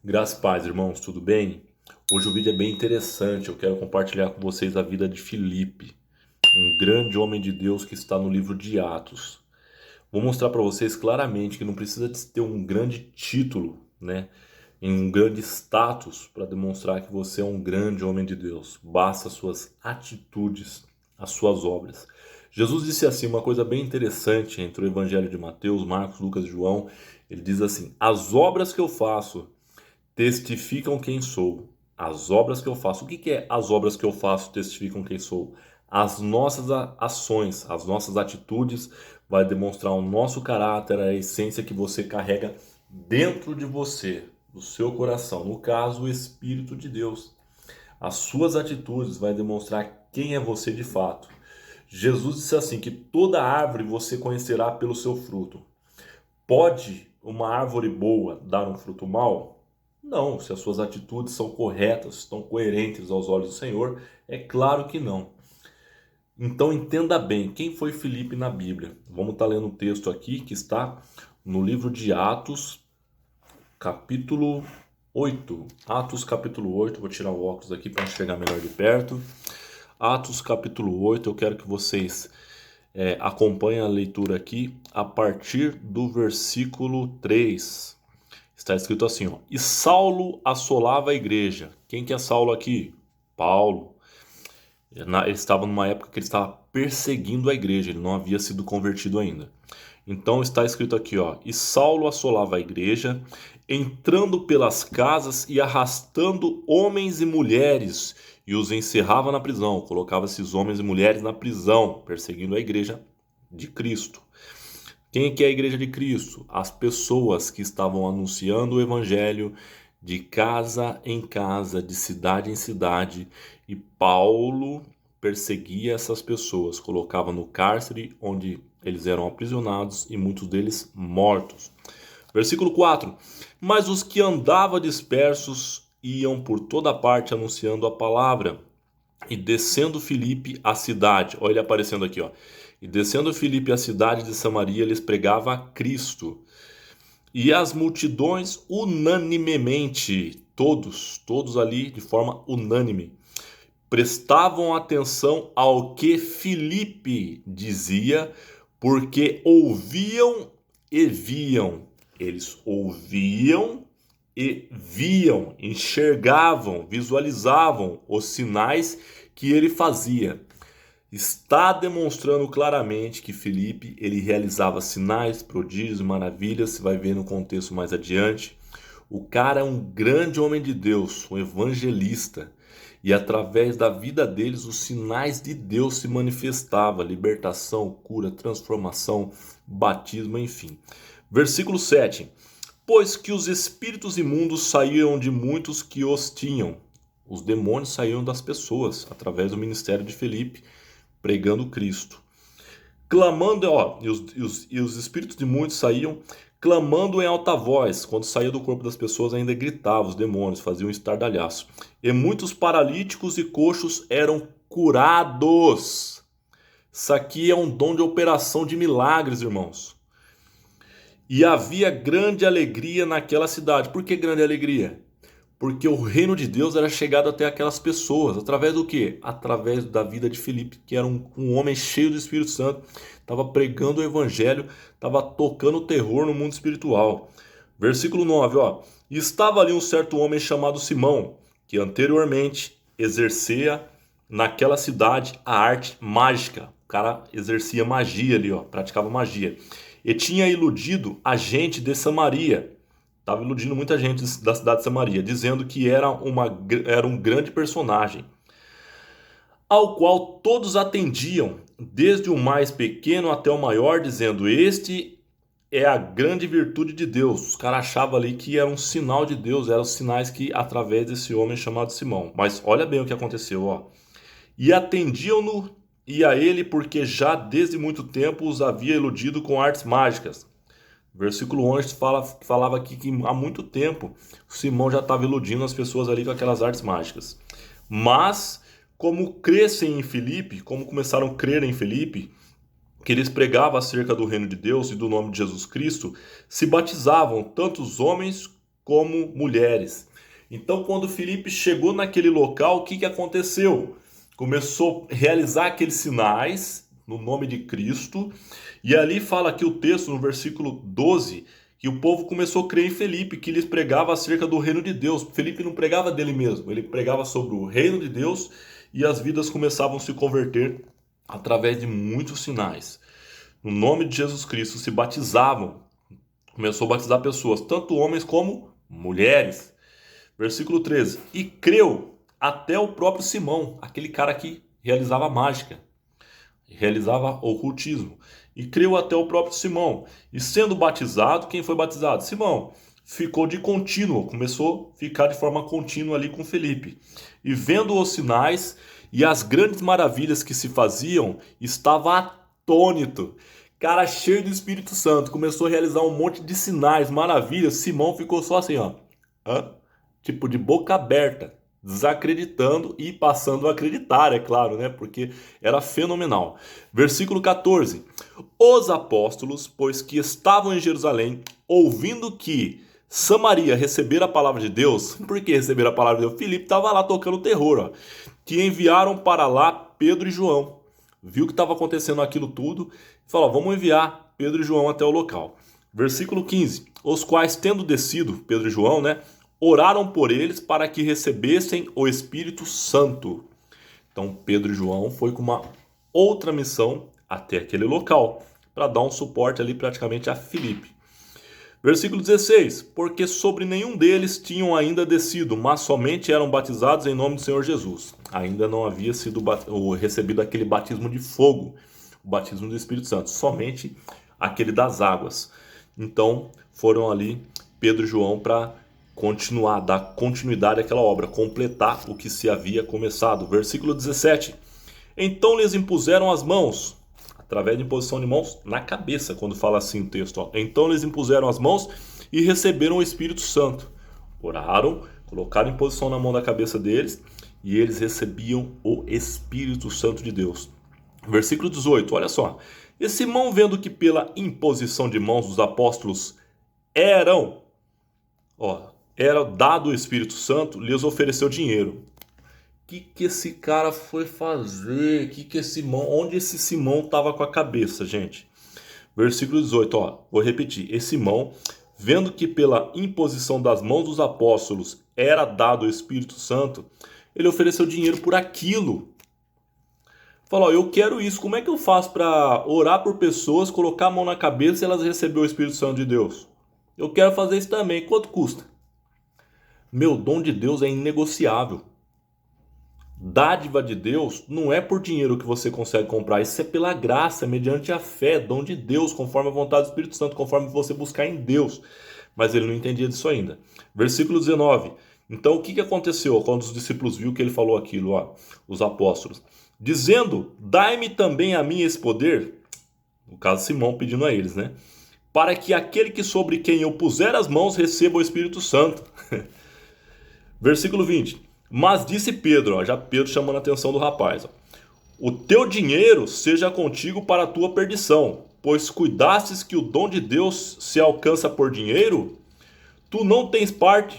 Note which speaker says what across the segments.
Speaker 1: Graças e paz, irmãos, tudo bem? Hoje o vídeo é bem interessante, eu quero compartilhar com vocês a vida de Filipe, um grande homem de Deus que está no livro de Atos. Vou mostrar para vocês claramente que não precisa de ter um grande título, né? Em um grande status para demonstrar que você é um grande homem de Deus. Basta as suas atitudes, as suas obras. Jesus disse assim uma coisa bem interessante entre o Evangelho de Mateus, Marcos, Lucas e João. Ele diz assim: as obras que eu faço testificam quem sou. As obras que eu faço. O que é as obras que eu faço testificam quem sou? As nossas ações, as nossas atitudes vai demonstrar o nosso caráter, a essência que você carrega dentro de você, do seu coração. No caso, o Espírito de Deus. As suas atitudes vai demonstrar quem é você de fato. Jesus disse assim que toda árvore você conhecerá pelo seu fruto. Pode uma árvore boa dar um fruto mau? Não, se as suas atitudes são corretas, estão coerentes aos olhos do Senhor, é claro que não. Então entenda bem, quem foi Filipe na Bíblia? Vamos estar lendo um texto aqui que está no livro de Atos, capítulo 8. Atos, capítulo 8, vou tirar o óculos aqui para enxergar melhor de perto. Atos, capítulo 8, eu quero que vocês acompanhem a leitura aqui a partir do versículo 3. Está escrito assim, ó: e Saulo assolava a igreja. Quem que é Saulo aqui? Paulo. Ele estava numa época que ele estava perseguindo a igreja, ele não havia sido convertido ainda. Então está escrito aqui, ó: e Saulo assolava a igreja, entrando pelas casas e arrastando homens e mulheres, e os encerrava na prisão. Colocava esses homens e mulheres na prisão, perseguindo a igreja de Cristo. Quem que é a igreja de Cristo? As pessoas que estavam anunciando o evangelho de casa em casa, de cidade em cidade, e Paulo perseguia essas pessoas, colocava no cárcere onde eles eram aprisionados e muitos deles mortos. Versículo 4: mas os que andavam dispersos iam por toda parte anunciando a palavra. E descendo Filipe à cidade, olha ele aparecendo aqui, ó. E descendo Filipe à cidade de Samaria, lhes pregava a Cristo. E as multidões unanimemente, todos ali de forma unânime, prestavam atenção ao que Filipe dizia, porque ouviam e viam. Eles ouviam e viam, enxergavam, visualizavam os sinais que ele fazia. Está demonstrando claramente que Filipe ele realizava sinais, prodígios e maravilhas. Você vai ver no contexto mais adiante. O cara é um grande homem de Deus, um evangelista. E através da vida deles, os sinais de Deus se manifestavam: libertação, cura, transformação, batismo, enfim. Versículo 7: pois que os espíritos imundos saíam de muitos que os tinham. Os demônios saíam das pessoas através do ministério de Filipe, pregando Cristo. Clamando, ó, e os espíritos de muitos saíam, clamando em alta voz. Quando saía do corpo das pessoas, ainda gritava, os demônios faziam estardalhaço. E muitos paralíticos e coxos eram curados. Isso aqui é um dom de operação de milagres, irmãos. E havia grande alegria naquela cidade. Por que grande alegria? Porque o reino de Deus era chegado até aquelas pessoas. Através do quê? Através da vida de Filipe, que era um homem cheio do Espírito Santo. Estava pregando o evangelho, estava tocando o terror no mundo espiritual. Versículo 9, ó. E estava ali um certo homem chamado Simão, que anteriormente exercia naquela cidade a arte mágica. O cara exercia magia ali, ó, praticava magia. E tinha iludido a gente de Samaria. Estava iludindo muita gente da cidade de Samaria, dizendo que era um grande personagem, ao qual todos atendiam, desde o mais pequeno até o maior, dizendo: este é a grande virtude de Deus. Os caras achavam ali que era um sinal de Deus, eram os sinais que através desse homem chamado Simão. Mas olha bem o que aconteceu, ó. E atendiam-no e a ele, porque já desde muito tempo os havia iludido com artes mágicas. Versículo 11 falava aqui que há muito tempo Simão já estava iludindo as pessoas ali com aquelas artes mágicas. Mas, como crescem em Filipe, como começaram a crer em Filipe, que eles pregavam acerca do reino de Deus e do nome de Jesus Cristo, se batizavam tanto os homens como mulheres. Então, quando Filipe chegou naquele local, o que aconteceu? Começou a realizar aqueles sinais no nome de Cristo, e ali fala aqui o texto, no versículo 12, que o povo começou a crer em Filipe, que lhes pregava acerca do reino de Deus. Filipe não pregava dele mesmo, ele pregava sobre o reino de Deus, e as vidas começavam a se converter através de muitos sinais. No nome de Jesus Cristo se batizavam, começou a batizar pessoas, tanto homens como mulheres. Versículo 13, e creu até o próprio Simão, aquele cara que realizava mágica, realizava ocultismo, e creu até o próprio Simão. E sendo batizado, quem foi batizado? Simão. Ficou de contínuo, começou a ficar de forma contínua ali com Felipe. E vendo os sinais e as grandes maravilhas que se faziam, estava atônito. Cara cheio do Espírito Santo, começou a realizar um monte de sinais, maravilhas. Simão ficou só assim, ó. Tipo de boca aberta, desacreditando e passando a acreditar, é claro, né? Porque era fenomenal. Versículo 14. Os apóstolos, pois que estavam em Jerusalém, ouvindo que Samaria recebera a palavra de Deus, por que receber a palavra de Deus? Filipe estava lá tocando terror, ó, que enviaram para lá Pedro e João. Viu que estava acontecendo aquilo tudo, e falou, vamos enviar Pedro e João até o local. Versículo 15. Os quais, tendo descido, Pedro e João, né? Oraram por eles para que recebessem o Espírito Santo. Então Pedro e João foi com uma outra missão até aquele local, para dar um suporte ali praticamente a Filipe. Versículo 16, porque sobre nenhum deles tinham ainda descido, mas somente eram batizados em nome do Senhor Jesus. Ainda não havia sido recebido aquele batismo de fogo, o batismo do Espírito Santo, somente aquele das águas. Então foram ali Pedro e João para continuar, dar continuidade àquela obra, completar o que se havia começado. Versículo 17. Então lhes impuseram as mãos, através de imposição de mãos na cabeça, quando fala assim o texto. Ó. Então lhes impuseram as mãos e receberam o Espírito Santo. Oraram, colocaram imposição na mão da cabeça deles e eles recebiam o Espírito Santo de Deus. Versículo 18, olha só. E Simão, vendo que pela imposição de mãos dos apóstolos era dado o Espírito Santo, lhes ofereceu dinheiro. O que esse cara foi fazer? Onde esse Simão estava com a cabeça, gente? Versículo 18, ó, vou repetir. Esse Simão, vendo que pela imposição das mãos dos apóstolos era dado o Espírito Santo, ele ofereceu dinheiro por aquilo. Falou, eu quero isso, como é que eu faço para orar por pessoas, colocar a mão na cabeça e elas receberem o Espírito Santo de Deus? Eu quero fazer isso também, quanto custa? Meu dom de Deus é inegociável. Dádiva de Deus não é por dinheiro que você consegue comprar, isso é pela graça, mediante a fé, dom de Deus, conforme a vontade do Espírito Santo, conforme você buscar em Deus. Mas ele não entendia disso ainda. Versículo 19. Então o que aconteceu quando os discípulos viram que ele falou aquilo, ó, os apóstolos? Dizendo, dai-me também a mim esse poder, no caso Simão pedindo a eles, né? Para que aquele que sobre quem eu puser as mãos receba o Espírito Santo. Versículo 20. Mas disse Pedro, ó, já Pedro chamando a atenção do rapaz, ó, o teu dinheiro seja contigo para a tua perdição, pois cuidastes que o dom de Deus se alcança por dinheiro? Tu não tens parte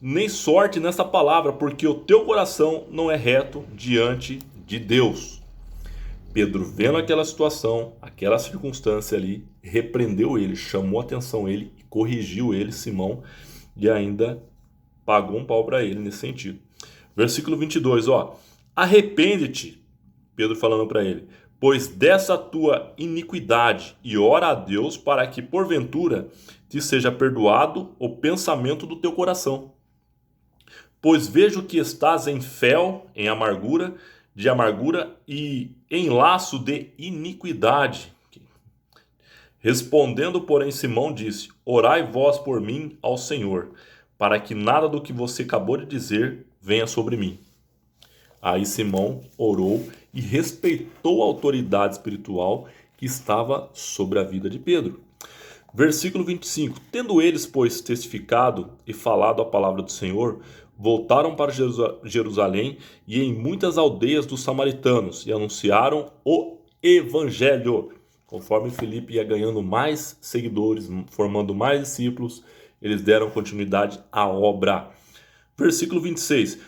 Speaker 1: nem sorte nessa palavra, porque o teu coração não é reto diante de Deus. Pedro, vendo aquela situação, aquela circunstância ali, repreendeu ele, chamou a atenção ele, corrigiu ele, Simão, e ainda pagou um pau para ele nesse sentido. Versículo 22, ó. Arrepende-te, Pedro falando para ele, pois dessa tua iniquidade, e ora a Deus para que porventura te seja perdoado o pensamento do teu coração. Pois vejo que estás em fel, em amargura, de amargura e em laço de iniquidade. Respondendo, porém, Simão disse, orai vós por mim ao Senhor, para que nada do que você acabou de dizer venha sobre mim. Aí Simão orou e respeitou a autoridade espiritual que estava sobre a vida de Pedro. Versículo 25. Tendo eles, pois, testificado e falado a palavra do Senhor, voltaram para Jerusalém e em muitas aldeias dos samaritanos e anunciaram o evangelho. Conforme Filipe ia ganhando mais seguidores, formando mais discípulos, eles deram continuidade à obra. Versículo 26.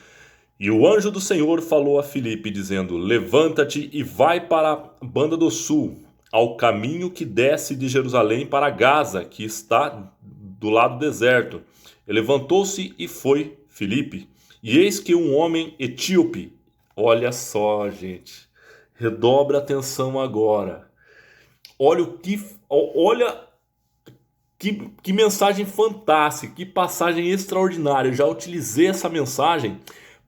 Speaker 1: E o anjo do Senhor falou a Filipe, dizendo: levanta-te e vai para a banda do sul, ao caminho que desce de Jerusalém para Gaza, que está do lado deserto. Ele levantou-se e foi, Filipe. E eis que um homem etíope, olha só, gente, redobre a atenção agora. Olha que mensagem fantástica, que passagem extraordinária. Eu já utilizei essa mensagem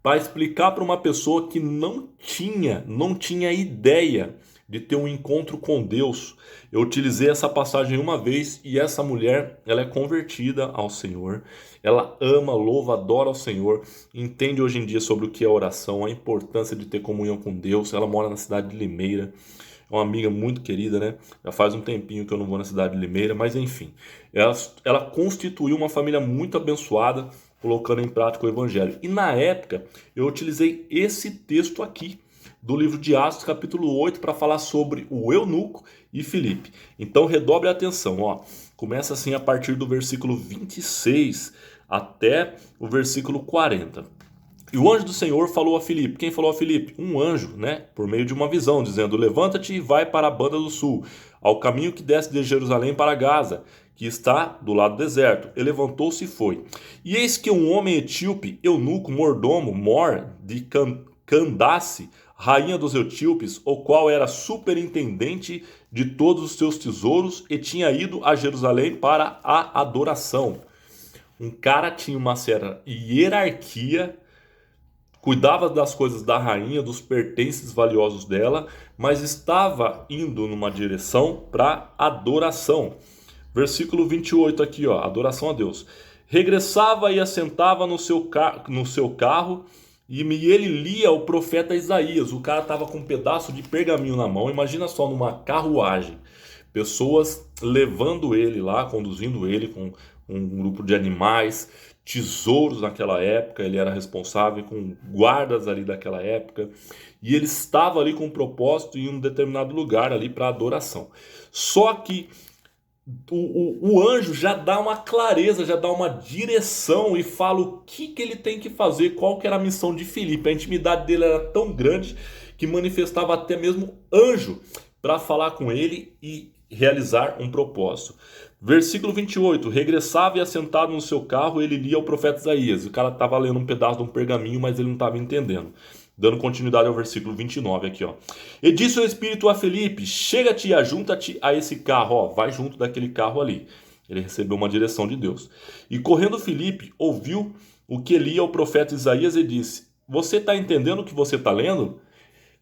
Speaker 1: para explicar para uma pessoa que não tinha ideia de ter um encontro com Deus. Eu utilizei essa passagem uma vez e essa mulher, ela é convertida ao Senhor. Ela ama, louva, adora ao Senhor. Entende hoje em dia sobre o que é oração, a importância de ter comunhão com Deus. Ela mora na cidade de Limeira. É uma amiga muito querida, né? Já faz um tempinho que eu não vou na cidade de Limeira, mas enfim. Ela constituiu uma família muito abençoada, colocando em prática o Evangelho. E na época, eu utilizei esse texto aqui, do livro de Atos, capítulo 8, para falar sobre o eunuco e Filipe. Então, redobre a atenção, ó. Começa assim a partir do versículo 26 até o versículo 40. E o anjo do Senhor falou a Filipe. Quem falou a Filipe? Um anjo, né? Por meio de uma visão, dizendo: levanta-te e vai para a banda do sul, ao caminho que desce de Jerusalém para Gaza, que está do lado deserto. Ele levantou-se e foi. E eis que um homem etíope, eunuco, mordomo, de Candace, rainha dos etíopes, o qual era superintendente de todos os seus tesouros e tinha ido a Jerusalém para a adoração. Um cara tinha uma certa hierarquia, cuidava das coisas da rainha, dos pertences valiosos dela, mas estava indo numa direção para adoração. Versículo 28 aqui, ó, adoração a Deus. Regressava e assentava no seu carro e ele lia o profeta Isaías. O cara estava com um pedaço de pergaminho na mão. Imagina só, numa carruagem. Pessoas levando ele lá, conduzindo ele com um grupo de animais, tesouros naquela época. Ele era responsável com guardas ali daquela época. E ele estava ali com um propósito em um determinado lugar ali para adoração. Só que o anjo já dá uma clareza, já dá uma direção e fala o que ele tem que fazer, qual que era a missão de Filipe. A intimidade dele era tão grande que manifestava até mesmo anjo para falar com ele e realizar um propósito. Versículo 28, regressava e assentado no seu carro, ele lia o profeta Isaías. O cara estava lendo um pedaço de um pergaminho, mas ele não estava entendendo. Dando continuidade ao versículo 29 aqui, ó. E disse o Espírito a Filipe: chega-te e ajunta-te a esse carro, ó, vai junto daquele carro ali. Ele recebeu uma direção de Deus. E correndo Filipe, ouviu o que lia o profeta Isaías e disse: você está entendendo o que você está lendo?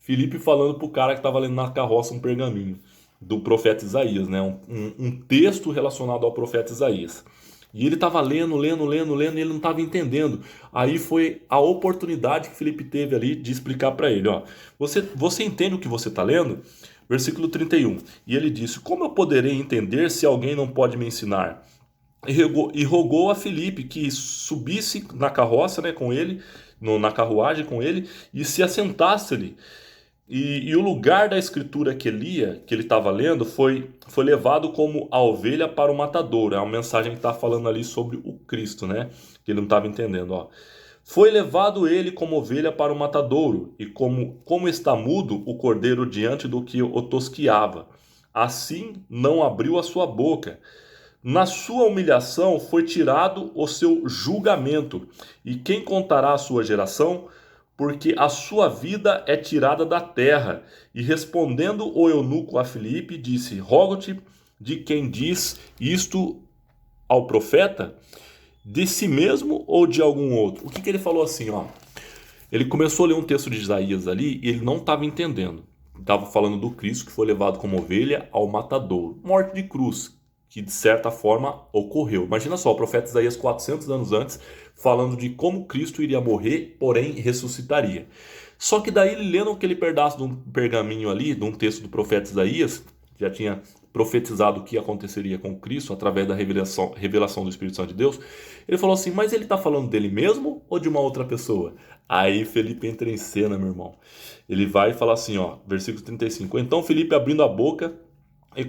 Speaker 1: Filipe falando para o cara que estava lendo na carroça um pergaminho do profeta Isaías, né? Um texto relacionado ao profeta Isaías. E ele estava lendo, e ele não estava entendendo. Aí foi a oportunidade que Filipe teve ali de explicar para ele, ó. Você entende o que você está lendo? Versículo 31. E ele disse: como eu poderei entender se alguém não pode me ensinar? E rogou a Filipe que subisse na carroça, né, com ele, na carruagem com ele, e se assentasse ali. E o lugar da escritura que ele estava lendo, foi levado como a ovelha para o matadouro. É uma mensagem que está falando ali sobre o Cristo, né? Que ele não estava entendendo, ó. Foi levado ele como ovelha para o matadouro, e como está mudo o cordeiro diante do que o tosquiava. Assim não abriu a sua boca. Na sua humilhação foi tirado o seu julgamento. E quem contará a sua geração? Porque a sua vida é tirada da terra. E respondendo o eunuco a Filipe, disse: rogo-te de quem diz isto ao profeta, de si mesmo ou de algum outro? O que ele falou assim, ó? Ele começou a ler um texto de Isaías ali e ele não estava entendendo. Estava falando do Cristo que foi levado como ovelha ao matadouro. Morte de cruz, que de certa forma ocorreu. Imagina só, o profeta Isaías 400 anos antes, falando de como Cristo iria morrer, porém ressuscitaria. Só que daí ele lendo aquele pedaço de um pergaminho ali, de um texto do profeta Isaías, que já tinha profetizado o que aconteceria com Cristo através da revelação do Espírito Santo de Deus, ele falou assim: mas ele está falando dele mesmo ou de uma outra pessoa? Aí Felipe entra em cena, meu irmão. Ele vai falar assim, ó, versículo 35. Então Felipe, abrindo a boca e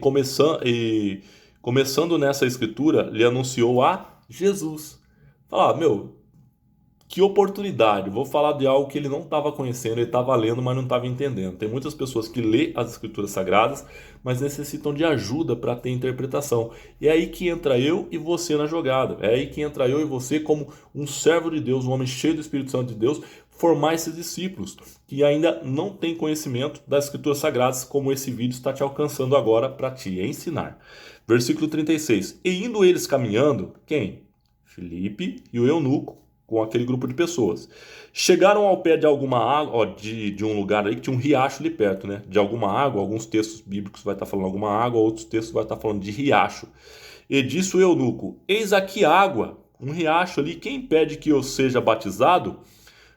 Speaker 1: começando nessa escritura, lhe anunciou a Jesus. Falar, meu, que oportunidade, vou falar de algo que ele não estava conhecendo, ele estava lendo, mas não estava entendendo. Tem muitas pessoas que lê as escrituras sagradas, mas necessitam de ajuda para ter interpretação. E é aí que entra eu e você na jogada. É aí que entra eu e você como um servo de Deus, um homem cheio do Espírito Santo de Deus, formar esses discípulos que ainda não têm conhecimento das escrituras sagradas, como esse vídeo está te alcançando agora para te ensinar. Versículo 36. E indo eles caminhando, quem? Filipe e o eunuco, com aquele grupo de pessoas. Chegaram ao pé de alguma água, ó, de um lugar aí que tinha um riacho ali perto, né? De alguma água, alguns textos bíblicos vai estar falando alguma água, outros textos vai estar falando de riacho. E disse o eunuco: Eis aqui água, um riacho ali, quem impede que eu seja batizado?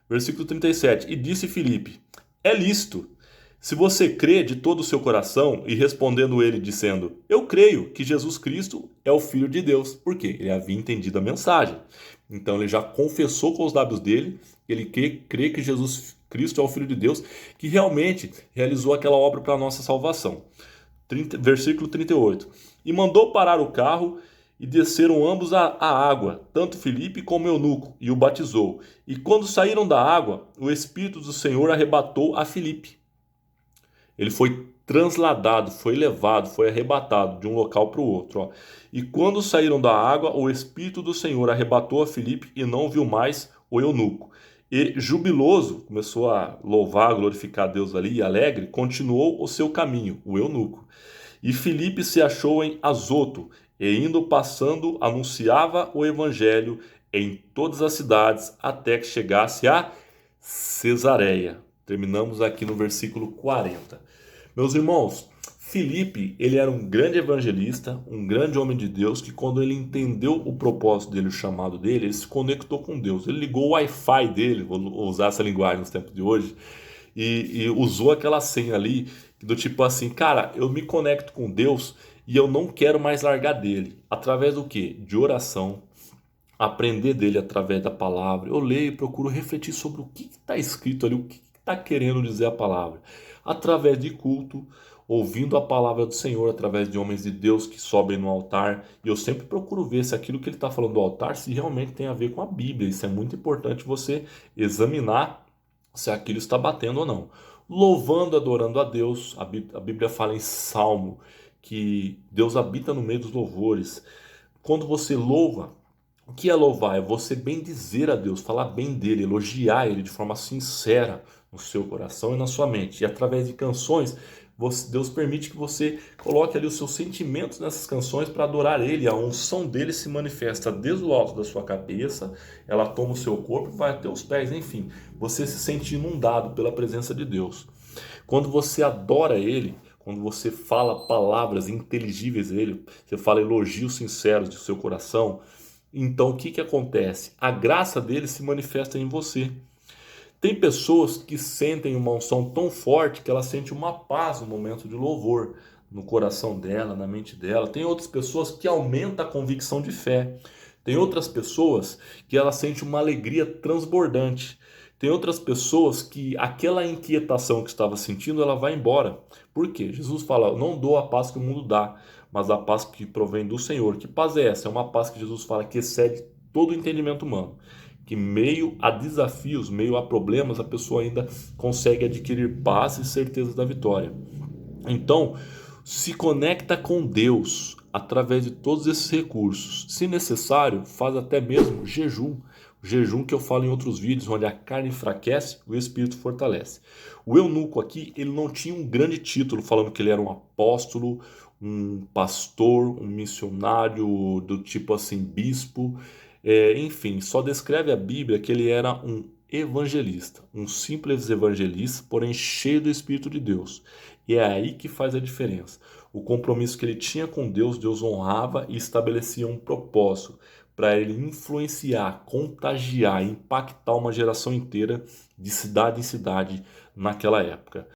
Speaker 1: Versículo 37. E disse Filipe: É lícito. Se você crê de todo o seu coração, e respondendo ele, dizendo: Eu creio que Jesus Cristo é o Filho de Deus. Por quê? Ele havia entendido a mensagem. Então ele já confessou com os lábios dele que ele crê que Jesus Cristo é o Filho de Deus, que realmente realizou aquela obra para a nossa salvação. Versículo 38. E mandou parar o carro e desceram ambos à água, tanto Filipe como Eunuco, e o batizou. E quando saíram da água, o Espírito do Senhor arrebatou a Filipe. Ele foi transladado, foi levado, foi arrebatado de um local para o outro. Ó. E quando saíram da água, o Espírito do Senhor arrebatou a Filipe e não viu mais o eunuco. E jubiloso, começou a louvar, glorificar a Deus ali, e alegre, continuou o seu caminho, o eunuco. E Filipe se achou em Azoto, e indo passando, anunciava o evangelho em todas as cidades, até que chegasse a Cesareia. Terminamos aqui no versículo 40. Meus irmãos, Filipe, ele era um grande evangelista, um grande homem de Deus, que quando ele entendeu o propósito dele, o chamado dele, ele se conectou com Deus. Ele ligou o Wi-Fi dele, vou usar essa linguagem nos tempos de hoje, e usou aquela senha ali, do tipo assim, cara, eu me conecto com Deus e eu não quero mais largar dele. Através do quê? De oração, aprender dele através da palavra. Eu leio e procuro refletir sobre o que está escrito ali, o que está querendo dizer a palavra. Através de culto, ouvindo a palavra do Senhor, através de homens de Deus que sobem no altar. E eu sempre procuro ver se aquilo que ele está falando do altar, se realmente tem a ver com a Bíblia. Isso é muito importante você examinar se aquilo está batendo ou não. Louvando, adorando a Deus. A Bíblia fala em Salmo que Deus habita no meio dos louvores. Quando você louva, o que é louvar? É você bendizer a Deus, falar bem dele, elogiar ele de forma sincera no seu coração e na sua mente. E através de canções, Deus permite que você coloque ali os seus sentimentos nessas canções para adorar ele. A unção dele se manifesta desde o alto da sua cabeça, ela toma o seu corpo e vai até os pés. Enfim, você se sente inundado pela presença de Deus. Quando você adora ele, quando você fala palavras inteligíveis a ele, você fala elogios sinceros do seu coração, então o que acontece? A graça dele se manifesta em você. Tem pessoas que sentem uma unção tão forte que ela sente uma paz no momento de louvor, no coração dela, na mente dela. Tem outras pessoas que aumenta a convicção de fé. Tem outras pessoas que ela sente uma alegria transbordante. Tem outras pessoas que aquela inquietação que estava sentindo, ela vai embora. Por quê? Jesus fala, eu não dou a paz que o mundo dá, mas a paz que provém do Senhor. Que paz é essa? É uma paz que Jesus fala que excede todo o entendimento humano. Que meio a desafios, meio a problemas, a pessoa ainda consegue adquirir paz e certeza da vitória. Então, se conecta com Deus através de todos esses recursos. Se necessário, faz até mesmo jejum. O jejum que eu falo em outros vídeos, onde a carne enfraquece, o espírito fortalece. O eunuco aqui, ele não tinha um grande título falando que ele era um apóstolo, um pastor, um missionário do tipo assim, bispo. Enfim, só descreve a Bíblia que ele era um evangelista, um simples evangelista, porém cheio do Espírito de Deus. E é aí que faz a diferença. O compromisso que ele tinha com Deus, Deus honrava e estabelecia um propósito para ele influenciar, contagiar, impactar uma geração inteira de cidade em cidade naquela época.